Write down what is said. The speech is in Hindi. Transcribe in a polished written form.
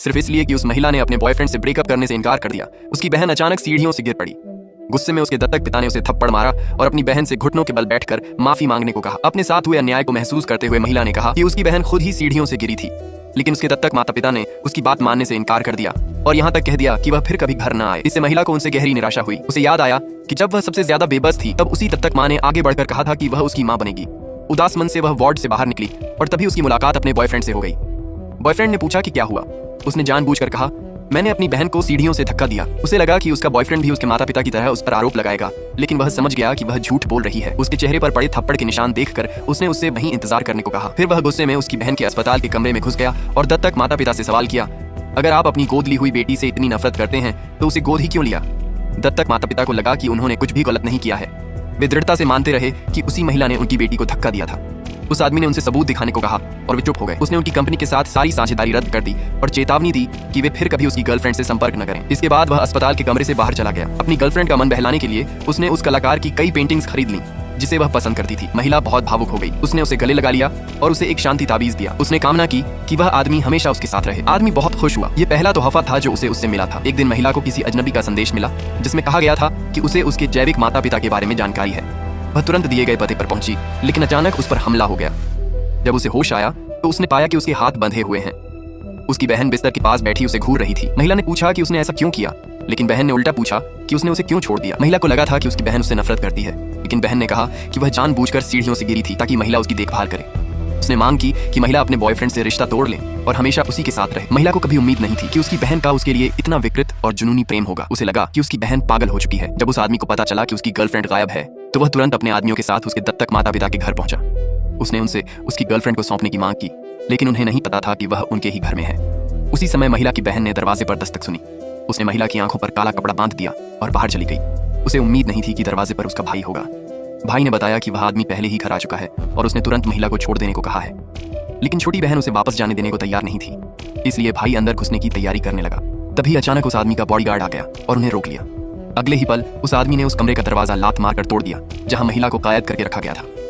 सिर्फ इसलिए कि उस महिला ने अपने बॉयफ्रेंड से ब्रेकअप करने से इनकार कर दिया। उसकी बहन अचानक सीढ़ियों से गिर पड़ी। गुस्से में उसके दत्तक पिता ने उसे थप्पड़ मारा और अपनी बहन से घुटनों के बल बैठकर माफी मांगने को कहा। अपने साथ हुए अन्याय को महसूस करते हुए महिला ने कहा कि उसकी बहन खुद ही सीढ़ियों से गिरी थी, लेकिन उसके दत्तक माता पिता ने उसकी बात मानने से इनकार कर दिया और यहाँ तक कह दिया कि वह फिर कभी घर न आए। इससे महिला को उनसे गहरी निराशा हुई। उसे याद आया कि जब वह सबसे ज्यादा बेबस थी तब उसी दत्तक माँ ने आगे बढ़कर कहा था कि वह उसकी माँ बनेगी। उदास मन से वह वार्ड से बाहर निकली और तभी उसकी मुलाकात अपने बॉयफ्रेंड से हो गई। बॉयफ्रेंड ने पूछा कि क्या हुआ। उसने जानबूझकर कहा, मैंने अपनी बहन को सीढ़ियों से धक्का दिया। उसे लगा कि उसका बॉयफ्रेंड भी उसके माता पिता की तरह उस पर आरोप लगाएगा, लेकिन वह समझ गया कि वह झूठ बोल रही है। उसके चेहरे पर पड़े थप्पड़ के निशान देखकर उसने उससे वहीं इंतजार करने को कहा। फिर वह गुस्से में उसकी बहन के अस्पताल के कमरे में घुस गया और दत्तक माता पिता से सवाल किया, अगर आप अपनी गोद ली हुई बेटी से इतनी नफरत करते हैं तो उसे गोद ही क्यों लिया। दत्तक माता पिता को लगा कि उन्होंने कुछ भी गलत नहीं किया है। वे दृढ़ता से मानते रहे कि उसी महिला ने उनकी बेटी को धक्का दिया था। उस आदमी ने उनसे सबूत दिखाने को कहा और वे चुप हो गए। उसने उनकी कंपनी के साथ सारी साझेदारी रद्द कर दी और चेतावनी दी कि वे फिर कभी उसकी गर्लफ्रेंड से संपर्क न करें। इसके बाद वह अस्पताल के कमरे से बाहर चला गया। अपनी गर्लफ्रेंड का मन बहलाने के लिए उसने उस कलाकार की कई पेंटिंग्स खरीद ली जिसे वह पसंद करती थी। महिला बहुत भावुक हो गई। उसने उसे गले लगा लिया और उसे एक शांति ताबीज दिया। उसने कामना की कि वह आदमी हमेशा उसके साथ रहे। आदमी बहुत खुश हुआ। ये पहला तोहफा था जो उसे उससे मिला था। एक दिन महिला को किसी अजनबी का संदेश मिला जिसमें कहा गया था कि उसे उसके जैविक माता पिता के बारे में जानकारी है। वह तुरंत दिए गए पते पर पहुंची, लेकिन अचानक उस पर हमला हो गया। जब उसे होश आया तो उसने पाया कि उसके हाथ बंधे हुए हैं। उसकी बहन बिस्तर के पास बैठी उसे घूर रही थी। महिला ने पूछा कि उसने ऐसा क्यों किया, लेकिन बहन ने उल्टा पूछा कि उसने उसे क्यों छोड़ दिया। महिला को लगा था कि उसकी बहन उससे नफरत करती है, लेकिन बहन ने कहा कि वह जानबूझकर सीढ़ियों से गिरी थी ताकि महिला उसकी देखभाल करे। उसने मांग की कि महिला अपने बॉयफ्रेंड से रिश्ता तोड़ ले और हमेशा उसी के साथ रहे। महिला को कभी उम्मीद नहीं थी कि उसकी बहन का उसके लिए इतना विकृत और जुनूनी प्रेम होगा। उसे लगा कि उसकी बहन पागल हो चुकी है। जब उस आदमी को पता चला कि उसकी गर्लफ्रेंड गायब है तो वह तुरंत अपने आदमियों के साथ उसके दत्तक माता पिता के घर पहुंचा। उसने उनसे उसकी गर्लफ्रेंड को सौंपने की मांग की, लेकिन उन्हें नहीं पता था कि वह उनके ही घर में है। उसी समय महिला की बहन ने दरवाजे पर दस्तक सुनी। उसने महिला की आंखों पर काला कपड़ा बांध दिया और बाहर चली गई। उसे उम्मीद नहीं थी कि दरवाजे पर उसका भाई होगा। भाई ने बताया कि वह आदमी पहले ही घर आ चुका है और उसने तुरंत महिला को छोड़ देने को कहा है, लेकिन छोटी बहन उसे वापस जाने देने को तैयार नहीं थी। इसलिए भाई अंदर घुसने की तैयारी करने लगा। तभी अचानक उस आदमी का बॉडीगार्ड आ गया और उन्हें रोक लिया। अगले ही पल उस आदमी ने उस कमरे का दरवाजा लात मारकर तोड़ दिया जहां महिला को कैद करके रखा गया था।